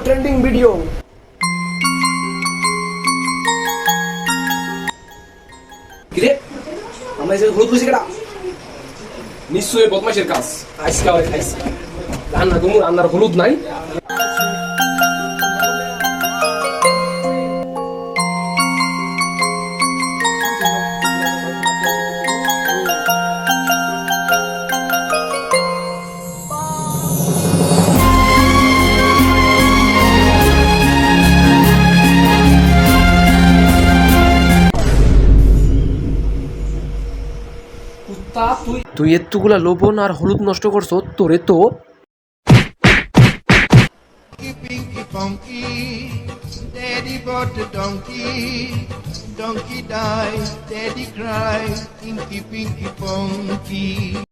Trending video. কিরে আমরা যে হলুদ বুঝি কেডা? নিশ্চয়ই বদমাশের কাজ। আজকে আবার খাইছি রান্না গুমুর রান্নার হলুদ নাই। তুই এতগুলা লবণ আর হলুদ নষ্ট করছো, তোরে তো Pinky funky, daddy bought the donkey. Donkey died, daddy cried, pinky funky.